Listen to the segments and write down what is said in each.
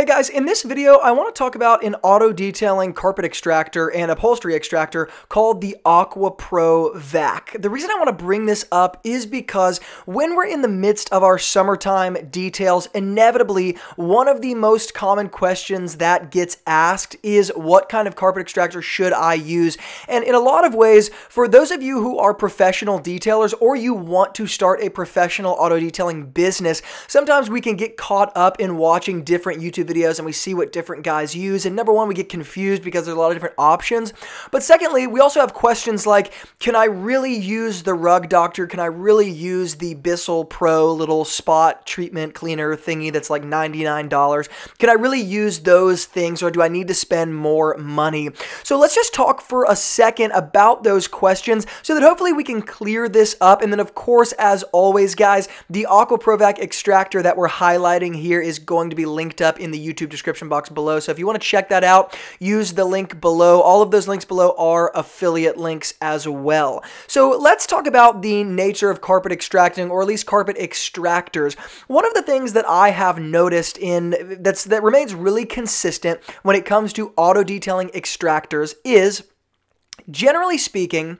Hey guys, in this video, I want to talk about an auto detailing carpet extractor and upholstery extractor called the Aqua Pro Vac. The reason I want to bring this up is because when we're in the midst of our summertime details, inevitably one of the most common questions that gets asked is what kind of carpet extractor should I use? And in a lot of ways, for those of you who are professional detailers or you want to start a professional auto detailing business, sometimes we can get caught up in watching different YouTube videos and we see what different guys use, and number one, we get confused because there's a lot of different options. But secondly, we also have questions like, can I really use the Rug Doctor? Can I really use the Bissell Pro little spot treatment cleaner thingy that's like $99? Can I really use those things, or do I need to spend more money? So let's just talk for a second about those questions so that hopefully we can clear this up. And then of course, as always guys, the Aqua Pro Vac extractor that we're highlighting here is going to be linked up in the YouTube description box below. So if you want to check that out, use the link below. All of those links below are affiliate links as well. So let's talk about the nature of carpet extracting, or at least carpet extractors. One of the things that I have noticed that remains really consistent when it comes to auto detailing extractors is, generally speaking,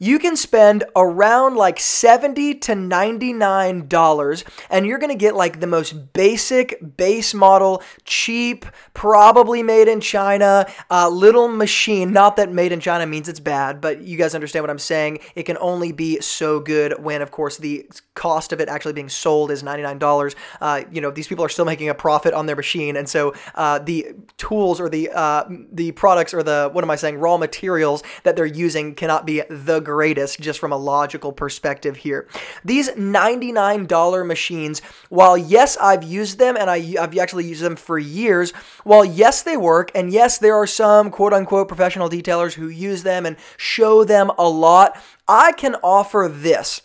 you can spend around like $70 to $99 and you're going to get like the most basic base model, cheap, probably made in China, little machine. Not that made in China means it's bad, but you guys understand what I'm saying. It can only be so good when, of course, the cost of it actually being sold is $99. These people are still making a profit on their machine, and so the tools or the products or raw materials that they're using cannot be the greatest just from a logical perspective here. These $99 machines, while yes, I've used them and I've actually used them for years, while yes, they work, and yes, there are some quote-unquote professional detailers who use them and show them a lot, I can offer this.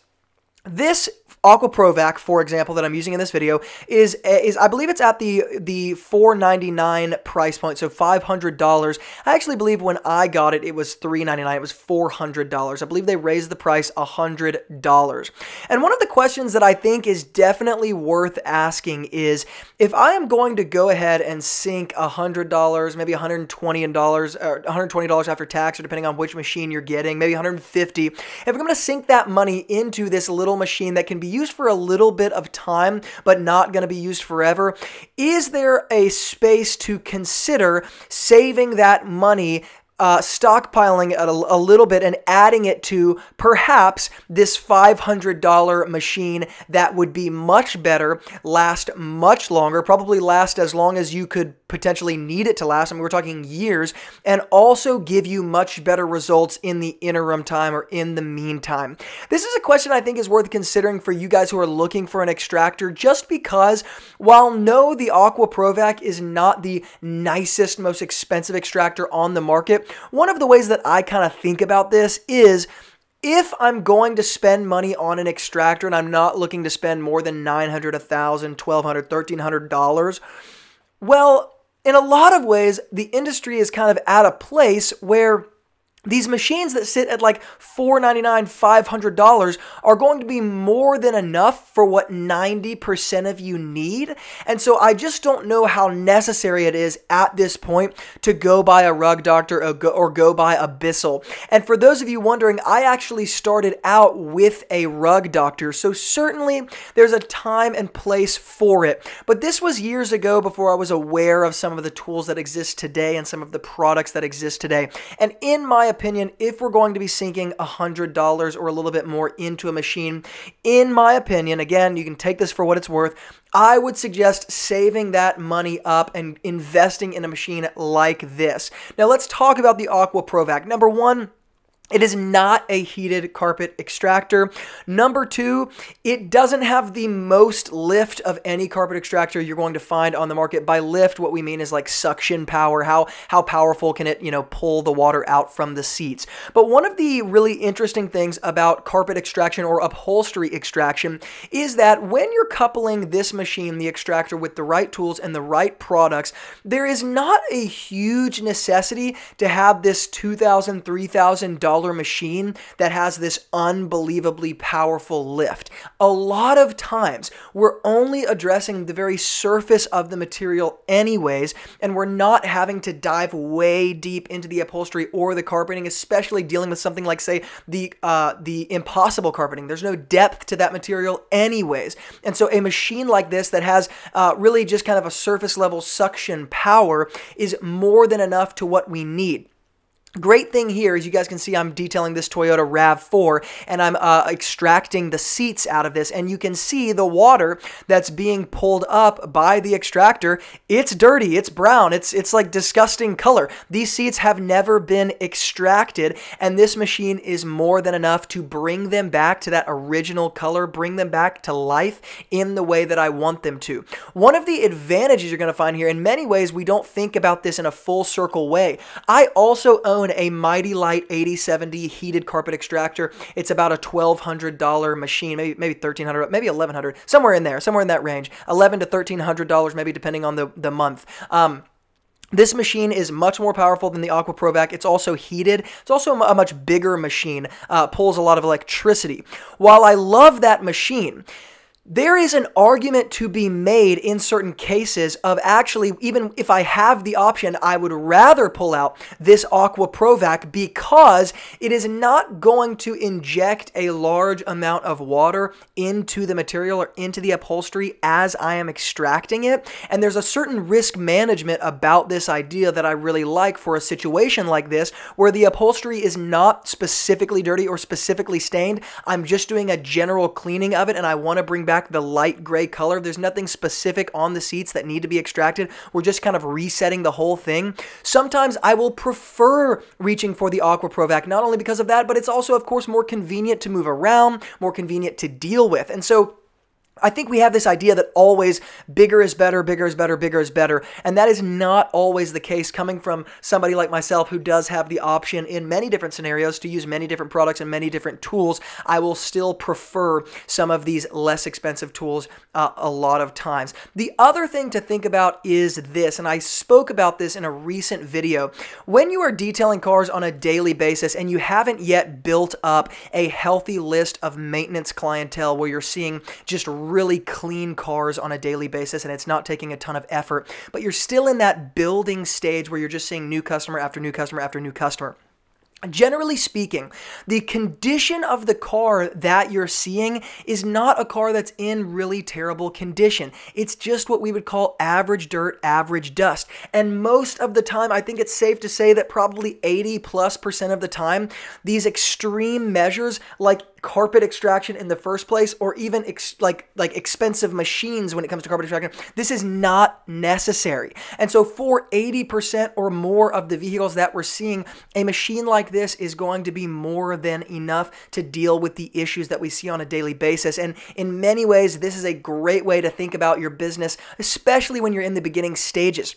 This Aqua Pro Vac, for example, that I'm using in this video is I believe it's at the $499 price point, so $500. I actually believe when I got it, it was $399. It was $400. I believe they raised the price $100. And one of the questions that I think is definitely worth asking is, if I am going to go ahead and sink $100, maybe $120 after tax, or depending on which machine you're getting, maybe $150. If I'm going to sink that money into this little machine that can be used for a little bit of time, but not going to be used forever, is there a space to consider saving that money, stockpiling it a little bit and adding it to perhaps this $500 machine that would be much better, last much longer, probably last as long as you could potentially need it to last. I mean, we're talking years, and also give you much better results in the interim time or in the meantime. This is a question I think is worth considering for you guys who are looking for an extractor, just because while no, the Aqua Pro Vac is not the nicest, most expensive extractor on the market, one of the ways that I kind of think about this is, if I'm going to spend money on an extractor and I'm not looking to spend more than $900, $1,000, $1,200, $1,300, well, in a lot of ways, the industry is kind of at a place where these machines that sit at like $499, $500 are going to be more than enough for what 90% of you need. And so I just don't know how necessary it is at this point to go buy a Rug Doctor or go buy a Bissell. And for those of you wondering, I actually started out with a Rug Doctor, so certainly there's a time and place for it. But this was years ago, before I was aware of some of the tools that exist today and some of the products that exist today. And in my opinion, if we're going to be sinking $100 or a little bit more into a machine, in my opinion, again, you can take this for what it's worth, I would suggest saving that money up and investing in a machine like this. Now let's talk about the Aqua Pro Vac. Number one, it is not a heated carpet extractor. Number two, it doesn't have the most lift of any carpet extractor you're going to find on the market. By lift, what we mean is like suction power. How powerful can it, pull the water out from the seats? But one of the really interesting things about carpet extraction or upholstery extraction is that when you're coupling this machine, the extractor, with the right tools and the right products, there is not a huge necessity to have this $2,000, $3,000 $100 machine that has this unbelievably powerful lift. A lot of times, we're only addressing the very surface of the material anyways, and we're not having to dive way deep into the upholstery or the carpeting, especially dealing with something like, say, the impossible carpeting. There's no depth to that material anyways. And so a machine like this that has really just kind of a surface level suction power is more than enough to what we need. Great thing here is you guys can see I'm detailing this Toyota RAV4 and I'm extracting the seats out of this, and you can see the water that's being pulled up by the extractor. It's dirty, it's brown, it's like disgusting color. These seats have never been extracted, and this machine is more than enough to bring them back to that original color, bring them back to life in the way that I want them to. One of the advantages you're going to find here, in many ways we don't think about this in a full circle way. I also own a Mighty Light 8070 heated carpet extractor. It's about a $1,200 machine, maybe $1,300, maybe $1,100, somewhere in there, somewhere in that range, $1,100 to $1,300, maybe depending on the month. This machine is much more powerful than the Aqua Pro Vac. It's also heated. It's also a much bigger machine, pulls a lot of electricity. While I love that machine, there is an argument to be made in certain cases of actually, even if I have the option, I would rather pull out this Aqua Pro Vac because it is not going to inject a large amount of water into the material or into the upholstery as I am extracting it. And there's a certain risk management about this idea that I really like for a situation like this, where the upholstery is not specifically dirty or specifically stained. I'm just doing a general cleaning of it, and I want to bring back the light gray color. There's nothing specific on the seats that need to be extracted. We're just kind of resetting the whole thing. Sometimes I will prefer reaching for the Aqua Pro Vac, not only because of that, but it's also, of course, more convenient to move around, more convenient to deal with. And so I think we have this idea that always bigger is better, bigger is better, bigger is better, and that is not always the case coming from somebody like myself who does have the option in many different scenarios to use many different products and many different tools. I will still prefer some of these less expensive tools a lot of times. The other thing to think about is this, and I spoke about this in a recent video. When you are detailing cars on a daily basis and you haven't yet built up a healthy list of maintenance clientele where you're seeing just really clean cars on a daily basis and it's not taking a ton of effort, but you're still in that building stage where you're just seeing new customer after new customer after new customer. Generally speaking, the condition of the car that you're seeing is not a car that's in really terrible condition. It's just what we would call average dirt, average dust. And most of the time, I think it's safe to say that probably 80+% of the time, these extreme measures like carpet extraction in the first place, or even like expensive machines when it comes to carpet extraction, this is not necessary. And so for 80% or more of the vehicles that we're seeing, a machine like this is going to be more than enough to deal with the issues that we see on a daily basis. And in many ways, this is a great way to think about your business, especially when you're in the beginning stages.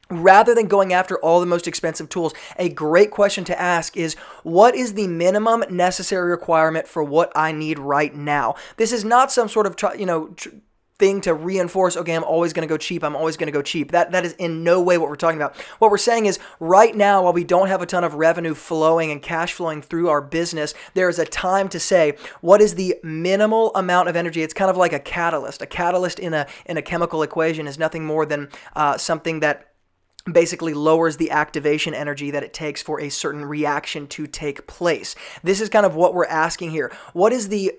Rather than going after all the most expensive tools, a great question to ask is, what is the minimum necessary requirement for what I need right now? This is not some sort of, thing to reinforce, okay, I'm always going to go cheap, I'm always going to go cheap. That is in no way what we're talking about. What we're saying is, right now, while we don't have a ton of revenue flowing and cash flowing through our business, there is a time to say, what is the minimal amount of energy? It's kind of like a catalyst. A catalyst in a chemical equation is nothing more than something that basically lowers the activation energy that it takes for a certain reaction to take place. This is kind of what we're asking here. What is the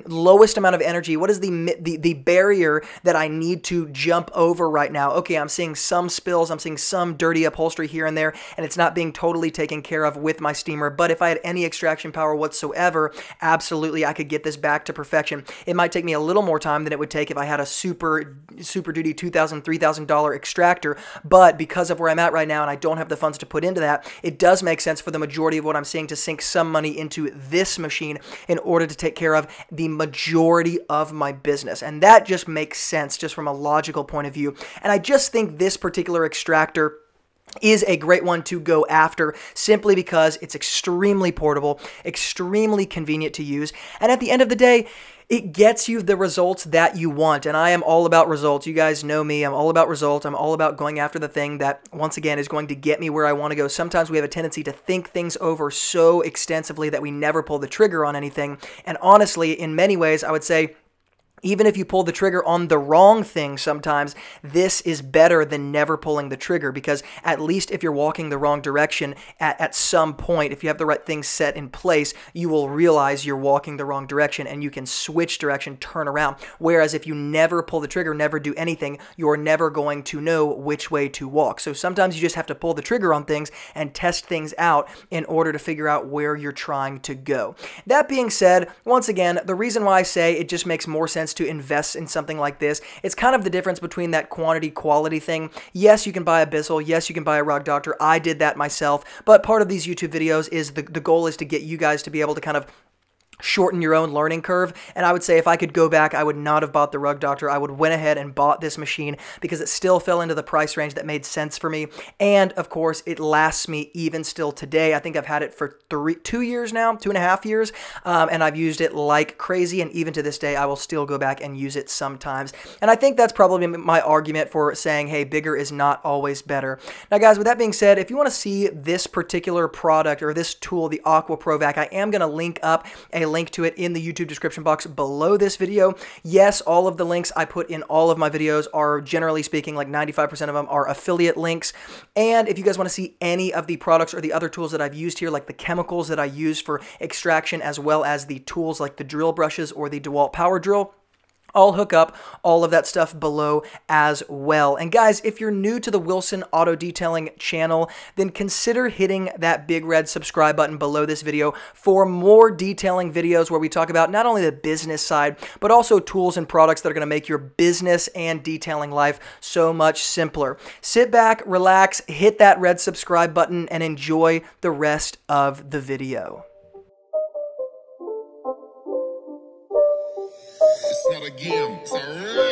lowest amount of energy? What is the barrier that I need to jump over right now? Okay, I'm seeing some spills, I'm seeing some dirty upholstery here and there, and it's not being totally taken care of with my steamer. But if I had any extraction power whatsoever, absolutely I could get this back to perfection. It might take me a little more time than it would take if I had a super duty $2,000, $3,000 extractor. But because of where I'm at right now and I don't have the funds to put into that, it does make sense for the majority of what I'm seeing to sink some money into this machine in order to take care of the majority of my business. And that just makes sense just from a logical point of view. And I just think this particular extractor is a great one to go after simply because it's extremely portable, extremely convenient to use, and at the end of the day, it gets you the results that you want. And I am all about results. You guys know me. I'm all about results. I'm all about going after the thing that, once again, is going to get me where I want to go. Sometimes we have a tendency to think things over so extensively that we never pull the trigger on anything. And honestly, in many ways, I would say, even if you pull the trigger on the wrong thing sometimes, this is better than never pulling the trigger, because at least if you're walking the wrong direction at some point, if you have the right things set in place, you will realize you're walking the wrong direction and you can switch direction, turn around. Whereas if you never pull the trigger, never do anything, you're never going to know which way to walk. So sometimes you just have to pull the trigger on things and test things out in order to figure out where you're trying to go. That being said, once again, the reason why I say it just makes more sense to invest in something like this, it's kind of the difference between that quantity quality thing. Yes, you can buy a Bissell. Yes, you can buy a Rug Doctor. I did that myself. But part of these YouTube videos is the goal is to get you guys to be able to kind of shorten your own learning curve. And I would say if I could go back, I would not have bought the Rug Doctor. I would went ahead and bought this machine because it still fell into the price range that made sense for me. And of course, it lasts me even still today. I think I've had it for 2 years now, 2.5 years. And I've used it like crazy. And even to this day, I will still go back and use it sometimes. And I think that's probably my argument for saying, hey, bigger is not always better. Now, guys, with that being said, if you want to see this particular product or this tool, the Aqua Pro Vac, I am going to link up a link to it in the YouTube description box below this video. Yes, all of the links I put in all of my videos are, generally speaking, like 95% of them are affiliate links. And if you guys want to see any of the products or the other tools that I've used here, like the chemicals that I use for extraction, as well as the tools like the drill brushes or the DeWalt power drill, I'll hook up all of that stuff below as well. And guys, if you're new to the Wilson Auto Detailing channel, then consider hitting that big red subscribe button below this video for more detailing videos where we talk about not only the business side, but also tools and products that are going to make your business and detailing life so much simpler. Sit back, relax, hit that red subscribe button, and enjoy the rest of the video. It's not a game, it's a